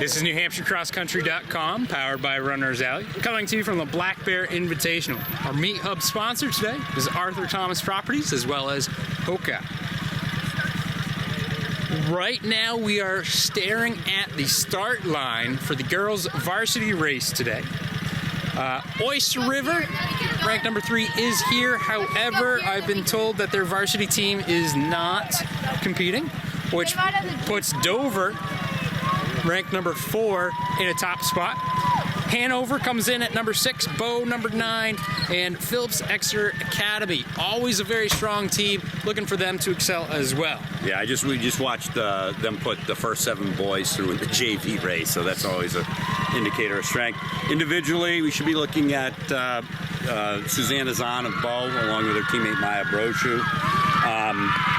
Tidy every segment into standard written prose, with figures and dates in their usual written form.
This is NewHampshireCrossCountry.com, powered by Runner's Alley, coming to you from the Black Bear Invitational. Our meet hub sponsor today is Arthur Thomas Properties, as well as Hoka. Right now, we are staring at the start line for the girls' varsity race today. Oyster River, ranked number 3, is here. However, I've been told that their varsity team is not competing, which puts Dover, ranked number 4, in a top spot. Hanover comes in at number 6, Bow number 9, and Phillips Exeter Academy. Always a very strong team, looking for them to excel as well. Yeah, we just watched them put the first 7 boys through in the JV race, so that's always an indicator of strength. Individually, we should be looking at Susanna Zahn of Bow, along with her teammate Maya Brochu.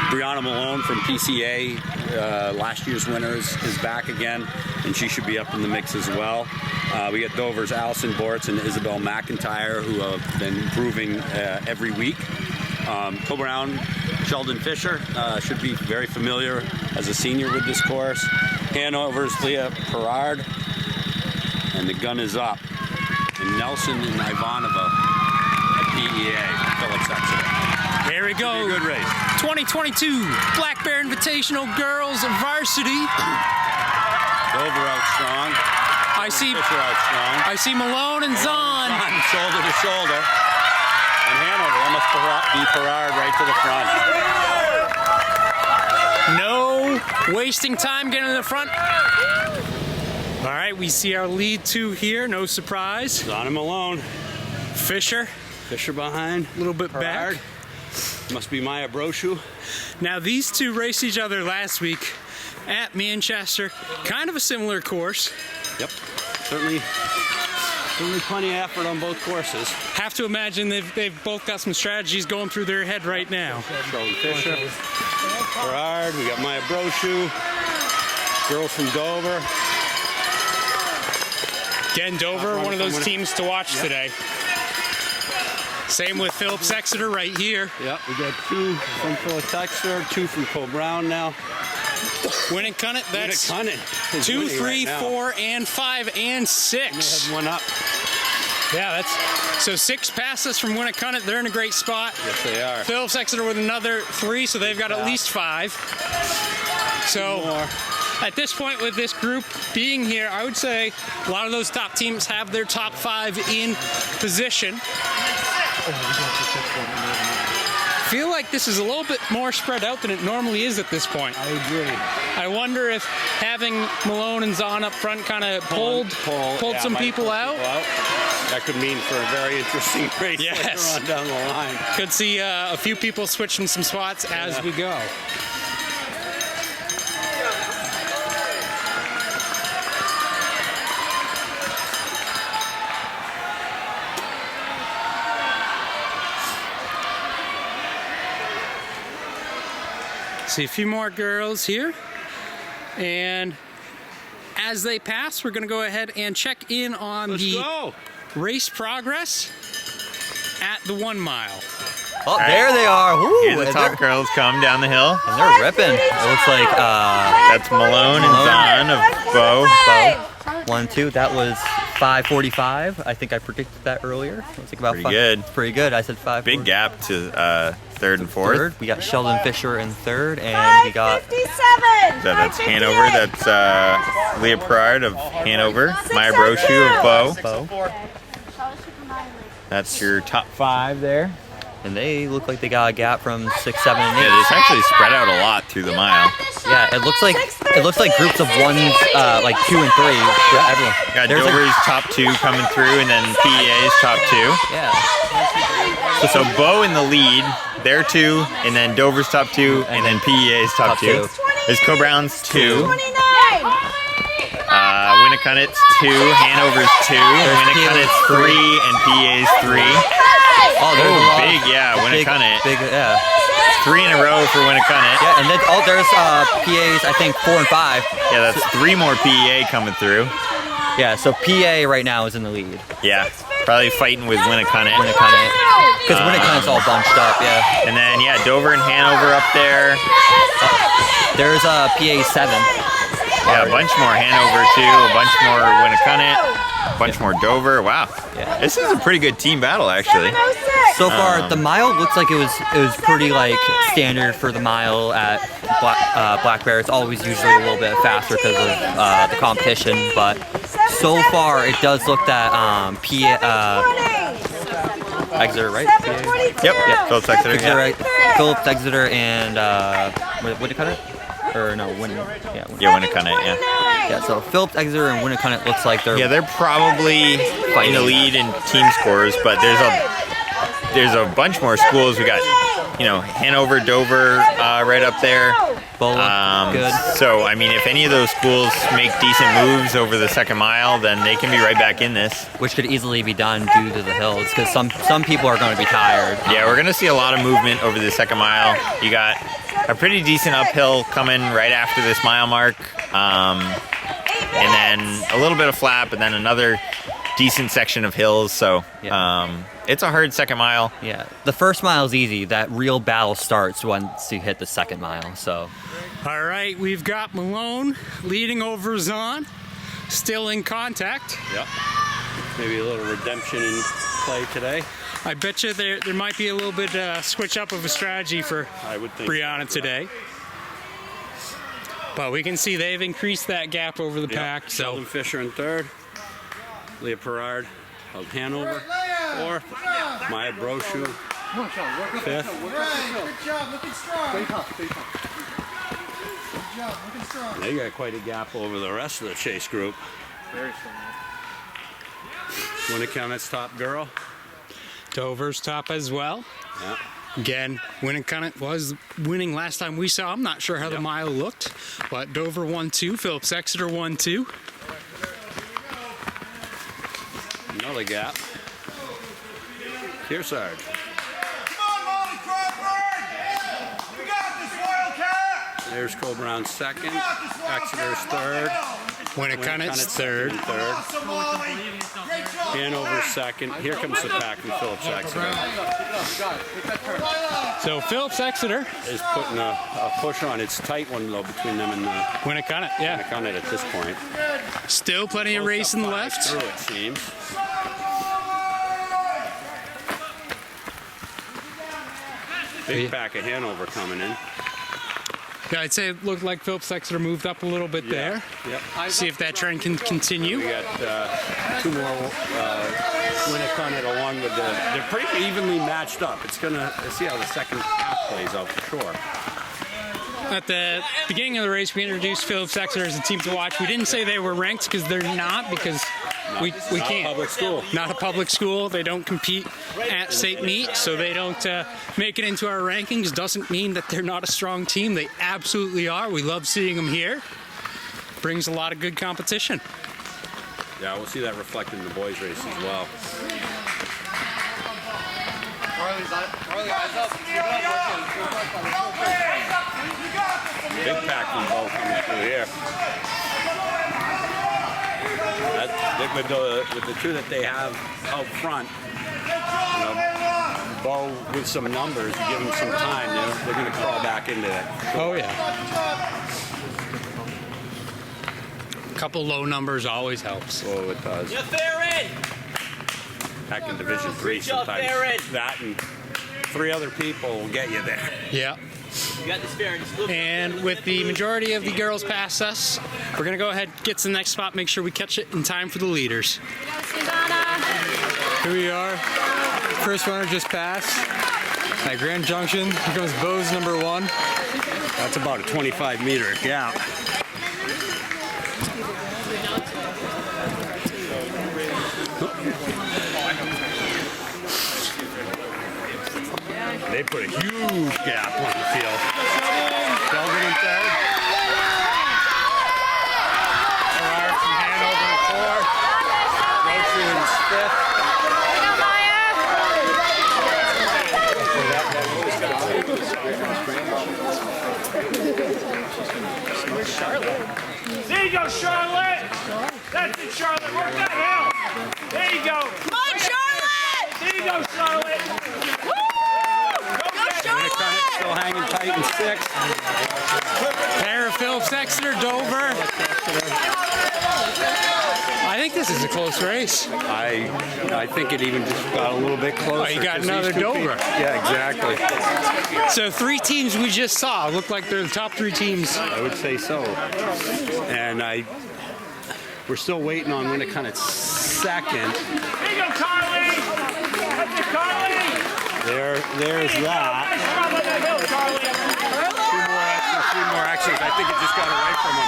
Brianna Malone from PCA, last year's winners, is back again, and she should be up in the mix as well. We got Dover's Allison Bortz and Isabel McIntyre, who have been improving every week. Co-Brown, Sheldon Fisher should be very familiar as a senior with this course. Hanover's Leah Perard, and the gun is up. And Nelson and Ivanova of PEA, Phillips Exeter. There we go. Good race. 2022 Black Bear Invitational Girls Varsity. Dover out strong. I see Fisher out strong. I see Malone and Zahn. Shoulder to shoulder. And Hanover, that must be Perard right to the front. No wasting time getting in the front. All right, we see our lead 2 here. No surprise. Zahn and Malone. Fisher behind. a little bit Perard. back. Must be Maya Brochu. Now, these two raced each other last week at Manchester. Kind of a similar course. Yep. Certainly plenty of effort on both courses. Have to imagine they've both got some strategies going through their head right now. Sheldon Fisher. Perard. We got Maya Brochu. Girls from Dover. Again, Dover, one of those teams to watch today. Same with Phillips Exeter right here. Yep, we got 2 from Phillips Exeter, 2 from Co-Brown now. Winnicott, that's Winnicott 2, 3, right now. 4, and 5, and 6. They have one up. Yeah, that's so 6 passes from Winnicott. They're in a great spot. Yes, they are. Phillips Exeter with another 3, so they've got at least 5. So at this point with this group being here, I would say a lot of those top teams have their top 5 in position. I feel like this is a little bit more spread out than it normally is at this point. I agree. I wonder if having Malone and Zahn up front kind of pulled some people out. That could mean for a very interesting race later on down the line. Could see a few people switching some spots as we go. See a few more girls here, and as they pass, we're going to go ahead and check in on race progress at the 1 mile. Oh, there they are. Woo. Here the top girls come down the hill. And they're ripping. It looks like That's Malone and Zahn of Bow. 1, 2. That was 5:45. I think I predicted that earlier. It was like about Pretty good. Pretty good. I said 5. Big gap to 3rd and 4th. We got Sheldon Fisher in 3rd, and we got 57. That's Hanover. That's Leah Perard of Hanover. Maya Brochu of Bow. That's your top 5 there. And they look like they got a gap from 6, 7, and 8. Yeah, it's actually spread out a lot through the mile. Yeah, it looks like groups of 1s, like 2 and 3. Everyone. Got Dover's top 2 coming through, and then PEA's top 2. Yeah. So Bow in the lead, they're 2, and then Dover's top 2, and then PEA's top 2. There's Co-Brown's 2. Winnicott's 2, Hanover's 2, Winnicott's 3, and PEA's 3. Oh, big, yeah, Winnicott. Big, yeah. 3 in a row for Winnicott. Yeah, and then there's PAs, I think 4 and 5. Yeah, that's 3 more PEA coming through. Yeah, so PA right now is in the lead. Yeah, probably fighting with Winnicott. Because Winnicott's all bunched up, yeah. And then, yeah, Dover and Hanover up there. There's PA 7. Yeah, a bunch more Hanover too, a bunch more Winnicunnet, a bunch more Dover. Wow. Yeah. This is a pretty good team battle, actually. So far, the mile looks like it was pretty like standard for the mile at Black Bear. It's always usually a little bit faster because of the competition, but so far it does look that Exeter, right? Yep. Yeah. Phillips Exeter. Yeah. Phillips Exeter and Winnicunnet? Or no, Yeah, Winnicunnet. Yeah. Yeah, so Phillips Exeter and Winnicunnet looks like they're probably in the lead in team scores, but there's a bunch more schools. We got, Hanover, Dover, right up there. Bola, good. So, I mean, if any of those schools make decent moves over the second mile, then they can be right back in this. Which could easily be done due to the hills, because some people are going to be tired. Yeah, we're going to see a lot of movement over the second mile. You got a pretty decent uphill coming right after this mile mark, and then a little bit of flap, and then another decent section of hills. So it's a hard second mile. Yeah, the first mile is easy. That real battle starts once you hit the second mile. So, all right, we've got Malone leading over Zahn, still in contact. Yep. Maybe a little redemption in play today. I bet you there might be a little bit switch up of a strategy for Brianna today. But we can see they've increased that gap over the pack. So Sheldon Fisher in third, Leah Perard of Hanover fourth, Maya Brochu fifth. Good job, looking strong. Good job, looking strong. They got quite a gap over the rest of the chase group. Very strong. Winnicunnet's top girl. Dover's top as well. Yeah. Again, Winnicunnet was winning last time we saw. I'm not sure how the mile looked, but Dover 1-2, Phillips Exeter 1-2. Another gap. Kearsarge. Come on, Molly Crawford! You got this, Wildcat! There's Cole Brown second. You got this, Wildcat! Exeter's third. Winnicunnet's third. Awesome, Molly! Great job! Hanover's second. Here comes the pack from Phillips Exeter. So Phillips Exeter Is putting a push on. It's a tight one though between them and Winnicunnet, yeah. Winnicunnet at this point. Still plenty of race in the Five left. through, it seems. Big pack of Hanover coming in. Yeah, I'd say it looked like Phillips Exeter moved up a little bit there. Yep. See if that trend can continue. We got two more Winnicunnet along with they're pretty evenly matched up. It's gonna see how the second half plays out for sure. At the beginning of the race, we introduced Phillips Exeter as a team to watch. We didn't say they were ranked because they're not, because we can't. Public school. Not a public school. They don't compete at state meet, so they don't make it into our rankings. Doesn't mean that they're not a strong team. They absolutely are. We love seeing them here. Brings a lot of good competition. Yeah, we'll see that reflected in the boys' race as well. Big pack from both coming through here. With the two that they have out front, Bo with some numbers, you give them some time, they're going to crawl back into it. Oh, yeah. A couple low numbers always helps. Oh, it does. You're fair in. Back in Division 3 sometimes. That and three other people will get you there. Yeah. You got this fair in. And with the majority of the girls past us, we're going to go ahead, get to the next spot, make sure we catch it in time for the leaders. Here we are. First runner just passed at Grand Junction. Here comes Bo's number one. That's about a 25-meter gap. They put a huge gap on the field. Sheldon in third. Gerard from Hanover in fourth. Rochu in fifth. There you go, Charlotte. That's it, Charlotte. Work that hell. There you go. Come on, Charlotte! There you go, Charlotte. Winnicunnet still hanging tight in sixth. Pair of Phillips Exeter Exeter, Dover. I think this is a close race. I think it even just got a little bit closer. Oh, you got 'cause another these two Dover. Yeah, exactly. So 3 teams we just saw look like they're the top 3 teams. I would say so. And we're still waiting on Winnicott second. Here you go, Carly. That's it, Carly. There's that. Come on that hill, Carly. 3 more actions. I think it just got away from him.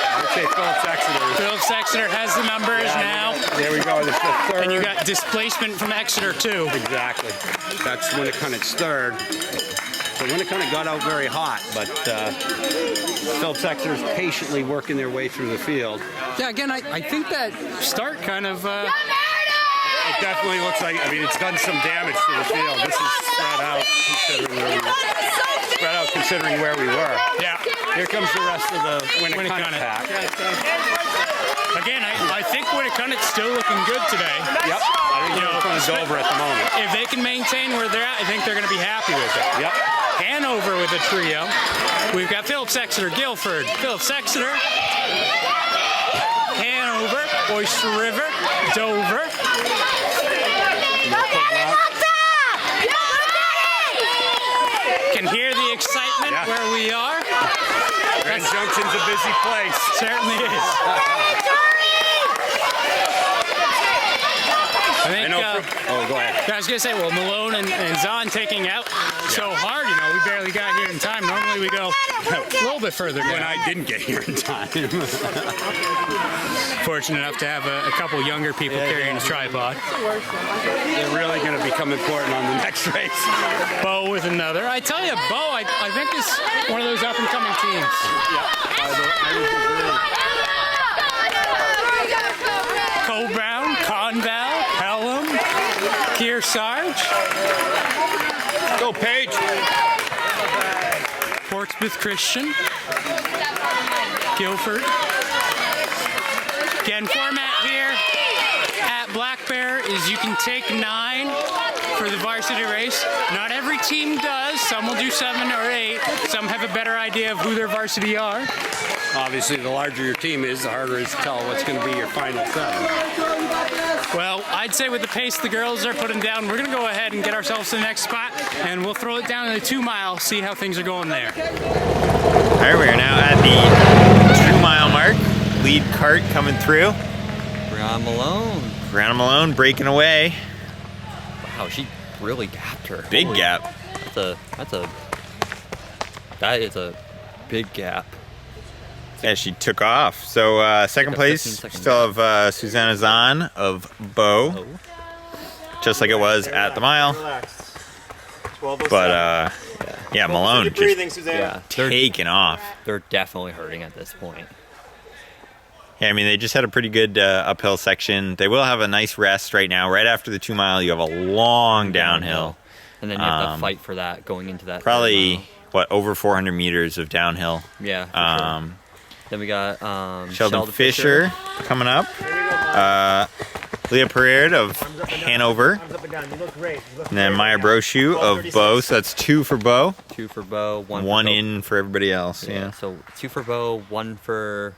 I would say Phillips Exeter. Phillips Exeter has the numbers now. There we go. This is the third. And you got displacement from Exeter too. Exactly. That's Winnicott's third. So Winnicott got out very hot, but Phillips Exeter's patiently working their way through the field. Yeah, again, I think that start kind of... It definitely looks like, I mean, it's done some damage to the field. This is spread out considering where we were. Yeah. Here comes the rest of the Winnicott pack. Again, I think Winnicott's still looking good today. Yep. I think Winnicott's over at the moment. If they can maintain where they're at, I think they're going to be happy with it. Yep. Hanover with a trio. We've got Phillips Exeter, Guilford, Phillips Exeter, Hanover, Oyster River, Dover. Can hear the excitement where we are. Grand Junction's a busy place. Certainly is. I think, go ahead. I was going to say, well, Malone and Zahn taking out so hard, we barely got here in time. Normally we go a little bit further. When I didn't get here in time. Fortunate enough to have a couple younger people carrying a tripod. They're really going to become important on the next race. Bo with another. I tell you, Bo, I think is one of those up-and-coming teams. Co-Brown, Conval, Pelham, Kearsarge. Go, Paige. Portsmouth Christian. Guilford. Again, format here at Black Bear is you can take 9 for the varsity race. Not every team does. Some will do 7 or 8. Some have a better idea of who their varsity are. Obviously, the larger your team is, the harder it is to tell what's going to be your final 7. Well, I'd say with the pace the girls are putting down, we're going to go ahead and get ourselves to the next spot, and we'll throw it down in the 2 mile, see how things are going there. All right, we are now at the 2 mile mark. Lead cart coming through. Brianna Malone. Brianna Malone breaking away. Wow, she really gapped her. Big Holy- gap. That is a big gap. Yeah, she took off. So second Like a place, 15-second still have Susanna Zahn of Bow, Oh. just like it was at the mile. But yeah, Malone just Yeah, they're taking off. definitely hurting at this point. Yeah, I mean, they just had a pretty good uphill section. They will have a nice rest right now. Right after the 2 mile, you have a long downhill. And then you have to fight for that going into that. Probably, third what, over 400 meters of downhill. mile. Yeah. For sure. Then we got Sheldon Fisher coming up. Leah Perard of Hanover. And then Maya Brochu of Bow. So that's 2 for Bow. 2 for Bow, 1 for One Bow. in for everybody else. Yeah. So 2 for Bow, 1 for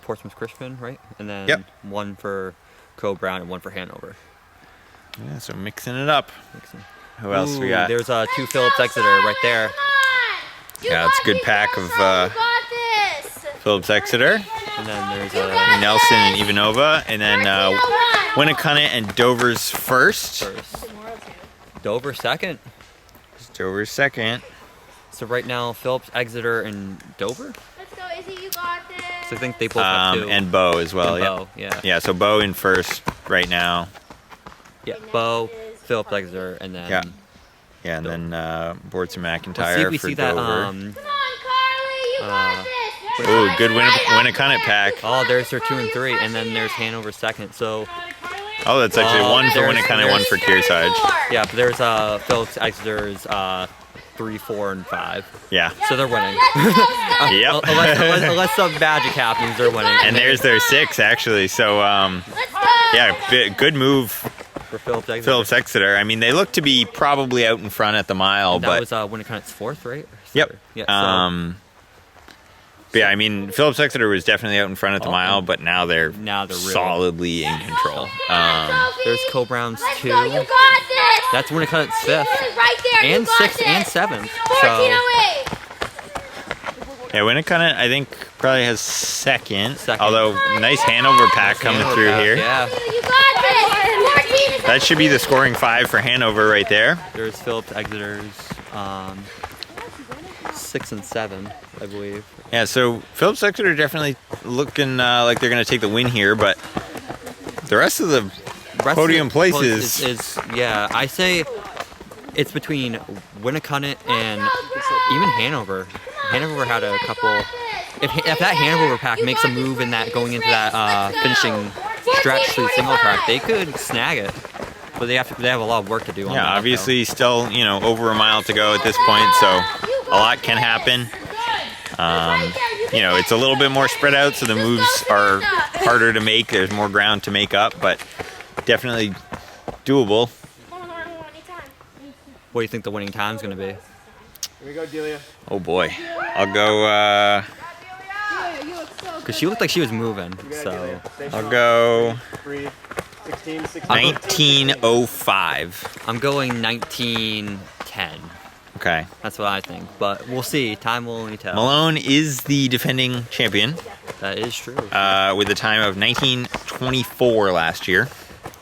Portsmouth Christian, right? And then Yep. 1 for Co-Brown and 1 for Hanover. Yeah, so mixing it up. Who else we Ooh, got? There's 2 Phillips Exeter right there. Yeah, it's a good pack of Phillips Exeter, And then there's Nelson and Ivanova, and then Winnicott and Dover's first. Dover second. Dover's second. So right now, Phillips, Exeter, and Dover. Let's go, Izzy, you got this. So I think they both have 2. And Bow as well. And Yeah. Bow, yeah. Yeah, so Bow in first right now. Yeah, Bow, Phillips, Exeter, and then. Yeah. Yeah, and then Bortz and Let's see McIntyre if we for see that. Dover. Come on, Carly, you got this. Ooh, good Winnicott pack. Oh, there's their 2 and 3, and then there's Hanover second. So Oh, that's actually 1 for there's- Winnicott and 1 for Kearsarge. yeah, but there's Phillips, Exeter's 3, 4, and 5. Yeah. So they're winning. Yep. unless some magic happens, they're winning. And there's their 6 actually. So Let's go. yeah, good move, for Phillips, Exeter. Phillips Exeter. I mean, they look to be probably out in front at the mile, That but was Winnicott's 4th, right? Or yep. third? Yeah. So But yeah, I mean, Phillips Exeter was definitely out in front at the mile, but now they're really- solidly in control. There's Co-Browns Let's 2. go, you got this. That's Winnicott 5th. Right there, And you got 6th this. and 7th. So 1408. Yeah, Winnicott, I think, probably has second. Second. Although, nice Hanover pack coming Hanover through pack, here. Yeah. You got this. 14 is That should be the scoring 5 for Hanover right there. There's Phillips Exeter's 6 and 7, I believe. Yeah, so Phillips Exeter definitely looking like they're going to take the win here, but the rest of the Rest podium of the places. is yeah, I say it's between Winnicott and even Hanover. Hanover had a couple. If that Hanover pack makes a move in that going into that finishing stretch through single track, they could snag it. But they have a lot of work to do. On Yeah, that, obviously still, over a mile to go at this point, so a lot can happen. It's a little bit more spread out, so the moves are harder to make. There's more ground to make up, but definitely doable. What do you think the winning time's going to be? Here we go, Delia. Oh boy. I'll go, Because she looked like she was moving. So I'll go 19:05. I'm going 19:10. Okay. That's what I think. But we'll see. Time will only tell. Malone is the defending champion. That is true. With a time of 19:24 last year.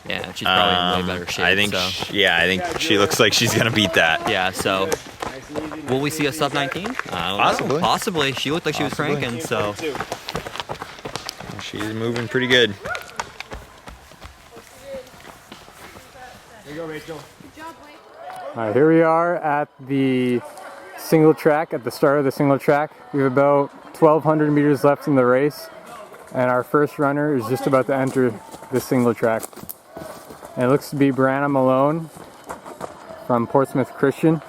Yeah, she's probably in way better shape. I think, so. I think she looks like she's gonna beat that. Yeah, so will we see a sub 19? Possibly. Possibly. She looked like she was cranking, so. She's moving pretty good. Here you go, Rachel. All right, here we are at the single track, at the start of the single track. We have about 1,200 meters left in the race, and our first runner is just about to enter the single track. And it looks to be Brianna Malone from Portsmouth Christian.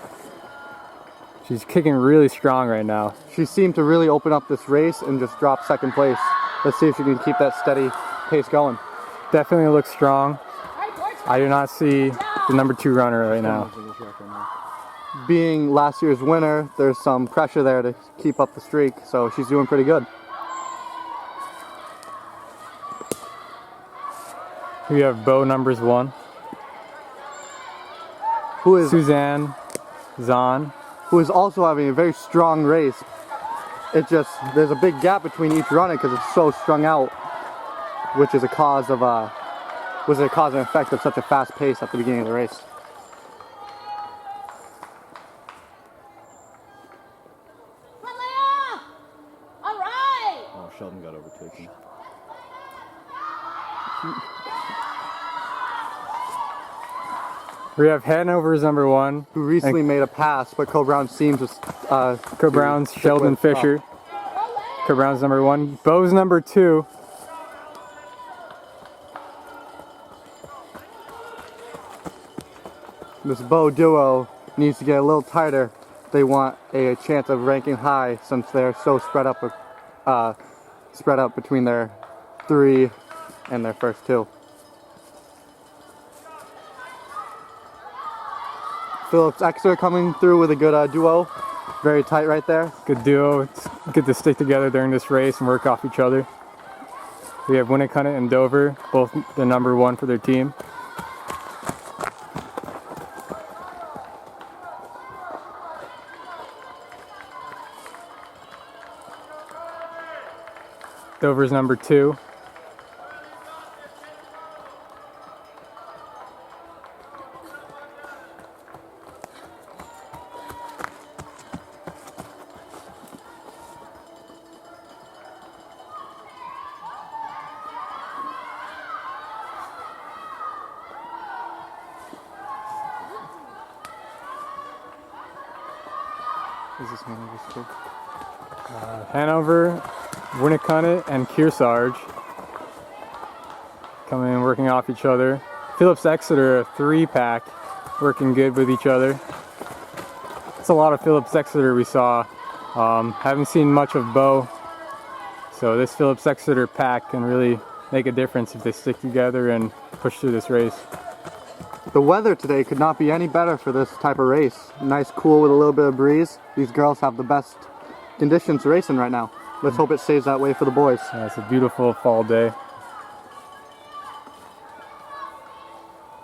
She's kicking really strong right now. She seemed to really open up this race and just drop second place. Let's see if she can keep that steady pace going. Definitely looks strong. I do not see the number 2 runner right now. Being last year's winner, there's some pressure there to keep up the streak, so she's doing pretty good. We have Bo numbers 1. Who is Suzanne Zahn. who is also having a very strong race. There's a big gap between each runner because it's so strung out, which is a cause and effect of such a fast pace at the beginning of the race. All right. Oh, Sheldon got overtaken. We have Hanover's number 1. Who recently made a pass, but Co-Brown seems to Co-Brown's Sheldon Fisher. Co-Brown's number 1. Bo's number 2. This Bo duo needs to get a little tighter. They want a chance of ranking high since they're so spread up between their 3 and their first 2. Phillips Exeter coming through with a good duo. Very tight right there. Good duo. It's good to stick together during this race and work off each other. We have Winnicott and Dover, both the number 1 for their team. Dover's number 2. Is this Hanover's too? Hanover, Winnicott, and Kearsarge coming in working off each other. Phillips Exeter, a 3-pack, working good with each other. It's a lot of Phillips Exeter we saw. Haven't seen much of Bo, so this Phillips Exeter pack can really make a difference if they stick together and push through this race. The weather today could not be any better for this type of race. Nice cool with a little bit of breeze. These girls have the best conditions racing right now. Let's hope it stays that way for the boys. Yeah, it's a beautiful fall day.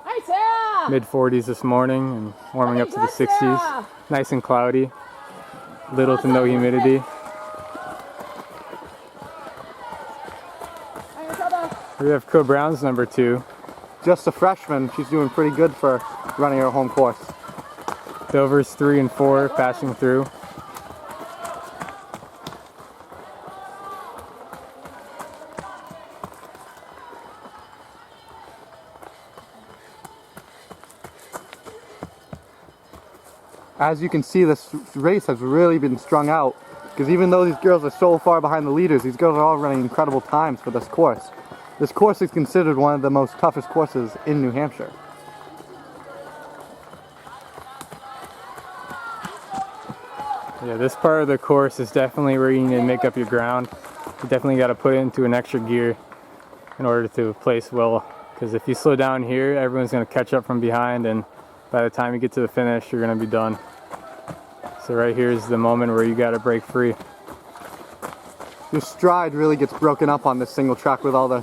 Hi, Sarah. Mid 40s this morning and warming up to the 60s. Nice and cloudy. Little to no humidity. We have Co Brown's number 2. Just a freshman. She's doing pretty good for running her home course. Dover's 3 and 4 passing through. As you can see, this race has really been strung out, because even though these girls are so far behind the leaders, these girls are all running incredible times for this course. This course is considered one of the most toughest courses in New Hampshire. Yeah, this part of the course is definitely where you need to make up your ground. You definitely got to put it into an extra gear in order to place well, because if you slow down here, everyone's going to catch up from behind, and by the time you get to the finish, you're going to be done. So right here is the moment where you got to break free. Your stride really gets broken up on this single track with all the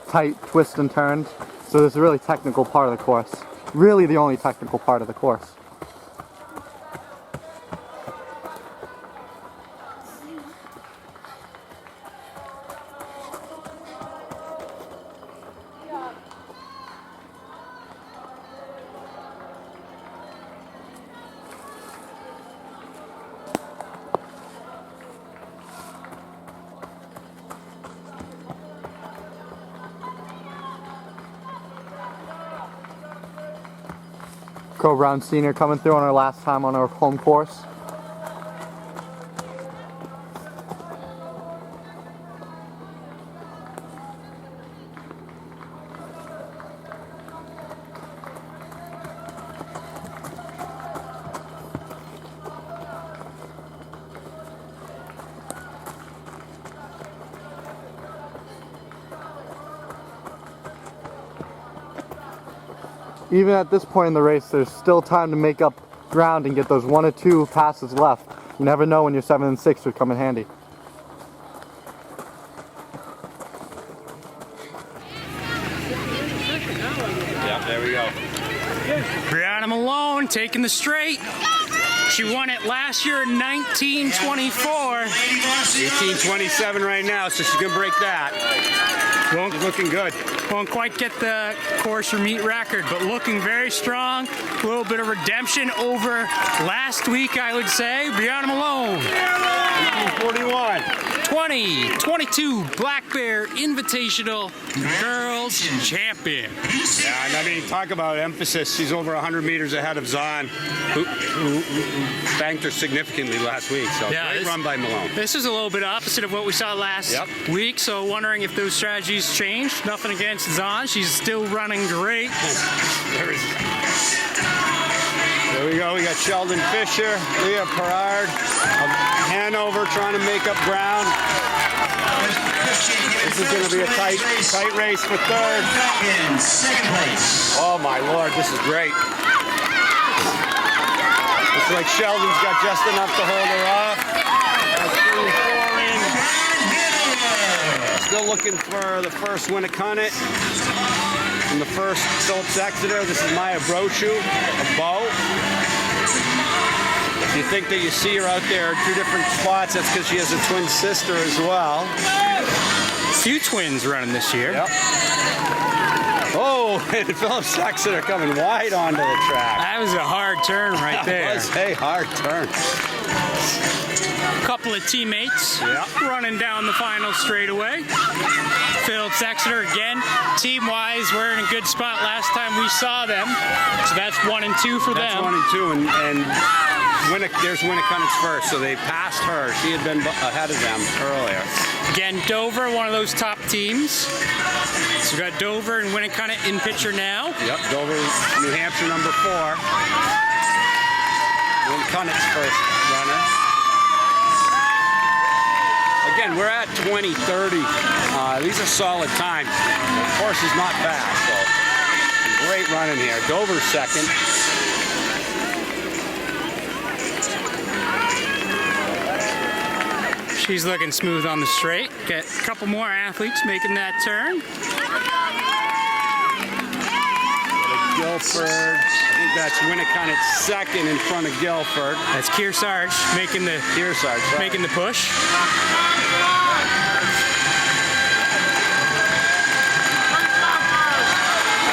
tight twists and turns. So this is a really technical part of the course. Really the only technical part of the course. Co Brown Senior coming through on our last time on our home course. Even at this point in the race, there's still time to make up ground and get those 1 or 2 passes left. You never know when your 7 and 6 would come in handy. Yeah, there we go. Brianna Malone taking the straight. She won it last year in 1924. 18:27 right now, so she's gonna break that. Won't, Looking good. won't quite get the course or meet record, but looking very strong. A little bit of redemption over last week, I would say. Brianna Malone. 18:41. 2022 Black Bear Invitational Girls Champion. Yeah, and I mean, talk about emphasis. She's over 100 meters ahead of Zahn, who banked her significantly last week. So Yeah, great run by Malone. This is a little bit opposite of what we saw last week, so wondering if those strategies changed. Nothing against Zahn. She's still running great. There we go. We got Sheldon Fisher, Leah Perard of Hanover trying to make up ground. This is going to be a tight race for third. Oh my Lord, this is great. Looks like Sheldon's got just enough to hold her off. Still looking for the first Winnicott. And the first Phillips Exeter. This is Maya Brochu of Bow. If you think that you see her out there at 2 different spots, that's because she has a twin sister as well. A few twins running this year. Yep. Oh, and Phillips Exeter coming wide onto the track. That was a hard turn right there. That was a hard turn. Couple of teammates running down the final straightaway. Phillips Exeter again, team-wise, we're in a good spot last time we saw them. So that's 1 and 2 for That's them. 1 and 2, and there's Winnicott's first, so they passed her. She had been ahead of them earlier. Again, Dover, one of those top teams. So we got Dover and Winnicott in picture now. Yep, Dover, New Hampshire, number 4. Winnicott's first runner. Again, we're at 20:30. These are solid times. The course is not fast, so great running here. Dover's second. She's looking smooth on the straight. Get a couple more athletes making that turn. Guilford. I think that's Winnicott second in front of Guilford. That's Kearsarge making the making the push.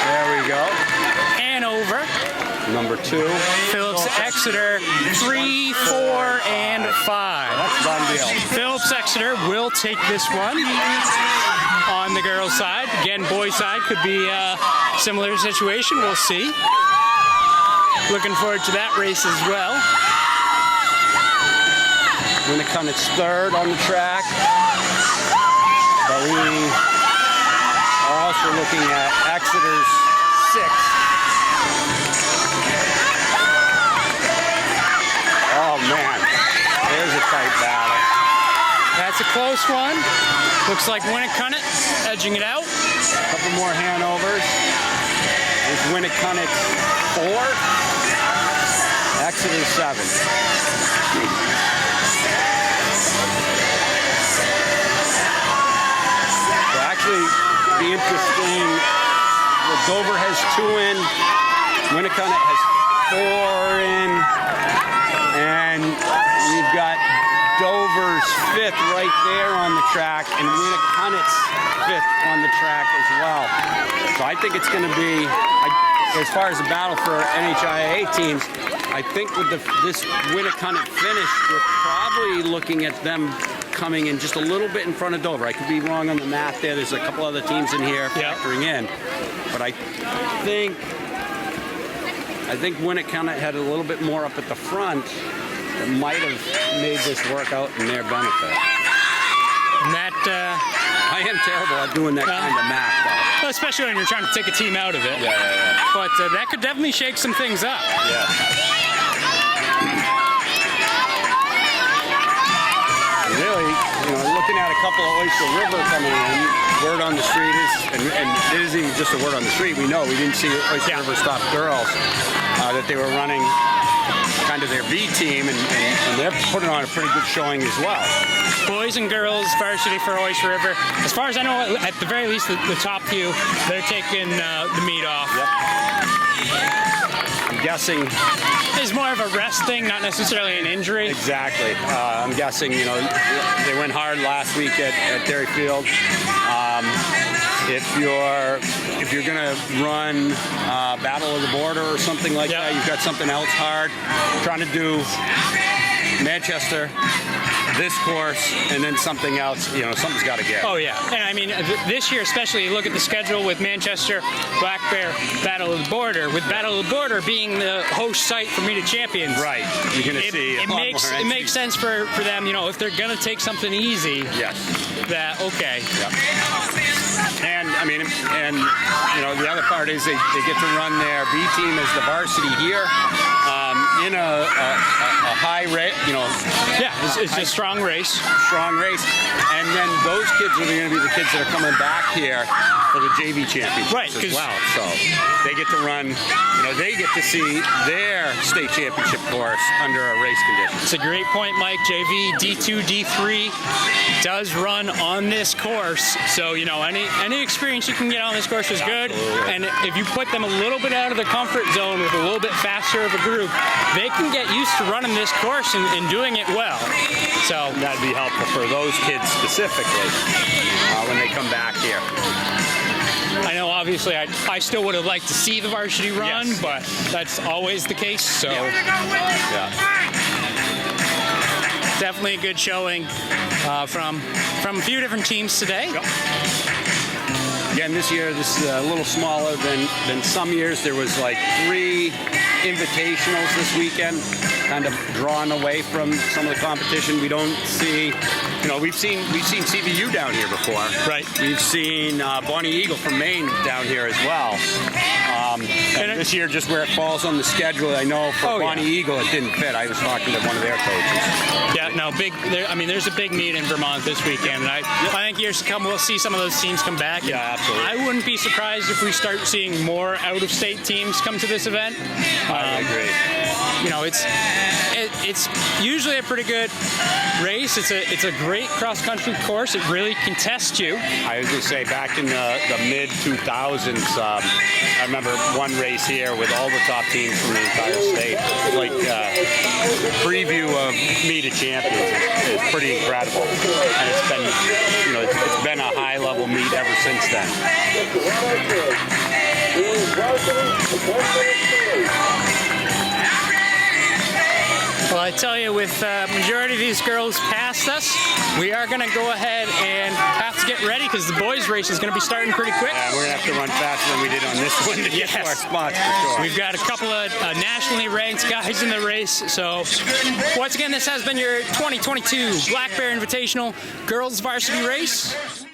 There we go. Hanover. Number 2. Phillips Exeter 3, 4, and 5. That's done deal. Phillips Exeter will take this one on the girls' side. Again, boys' side could be a similar situation. We'll see. Looking forward to that race as well. Winnicott's third on the track. But we are also looking at Exeter's 6th. Oh man, there's a tight battle. That's a close one. Looks like Winnicott edging it out. A couple more Hanovers. There's Winnicott 4, Exeter 7. So actually, be interesting. Well, Dover has 2 in, Winnicott has 4 in, and you've got Dover's 5th right there on the track, and Winnicott's 5th on the track as well. So I think it's going to be, as far as the battle for NHIAA teams, I think with this Winnicott finish, we're probably looking at them coming in just a little bit in front of Dover. I could be wrong on the math there. There's a couple other teams in here factoring in. But I think Winnicott had a little bit more up at the front that might have made this work out in their benefit. And that, I am terrible at doing that kind of math, though. well, especially when you're trying to take a team out of it. Yeah. But that could definitely shake some things up. Yeah. Really, looking at a couple of Oyster River coming in, word on the street is, and it isn't even just a word on the street, we didn't see Oyster River stop girls, that they were running kind of their B team, and they're putting on a pretty good showing as well. Boys and girls varsity for Oyster River. As far as I know, at the very least, the top few, they're taking the meat off. Yep. I'm guessing It's more of a rest thing, not necessarily an injury. Exactly. I'm guessing, they went hard last week at Dairy Field. If you're gonna run Battle of the Border or something like that, you've got something else hard. Trying to do Manchester, this course, and then something else, something's got to give. Oh yeah, and I mean this year especially, you look at the schedule with Manchester, Black Bear, Battle of the Border, with Battle of the Border being the host site for Meet of Champions. Right, you're going to see it makes sense for them, if they're going to take something easy. Yes. That okay. Yep. And I mean, the other part is they get to run their B team as the varsity here in a high rate, Yeah, it's a strong race. Strong race. And then those kids are going to be the kids that are coming back here for the JV championships as well. So they get to run, they get to see their state championship course under a race condition. It's a great point, Mike. JV, D2, D3 does run on this course. So, any experience you can get on this course is good. Absolutely. And if you put them a little bit out of the comfort zone with a little bit faster of a group, they can get used to running this course and doing it well. So that'd be helpful for those kids specifically when they come back here. I know, obviously, I still would have liked to see the varsity run, but that's always the case. So definitely a good showing from a few different teams today. Yep. Again, this year, this is a little smaller than some years. There was like 3 invitationals this weekend, kind of drawn away from some of the competition. We don't see, we've seen CVU down here before. Right. We've seen Bonnie Eagle from Maine down here as well. And this year, just where it falls on the schedule, I know for Bonnie Eagle, it didn't fit. I was talking to one of their coaches. Yeah, no, there's a big meet in Vermont this weekend, and I think years to come we'll see some of those teams come back. Yeah, absolutely. I wouldn't be surprised if we start seeing more out-of-state teams come to this event. I agree. you know, it's usually a pretty good race. It's a great cross country course. It really can test you. I was going to say, back in the mid 2000s, I remember one race here with all the top teams from the entire state. Like preview of Meet of Champions is pretty incredible, and it's been, you know, it's been a high level meet ever since then. Well, I tell you, with majority of these girls past us, we are going to go ahead and have to get ready because the boys' race is going to be starting pretty quick. Yeah, we're going to have to run faster than we did on this one to get to our spots for sure. We've got a couple of nationally ranked guys in the race. So, once again, this has been your 2022 Black Bear Invitational Girls Varsity Race.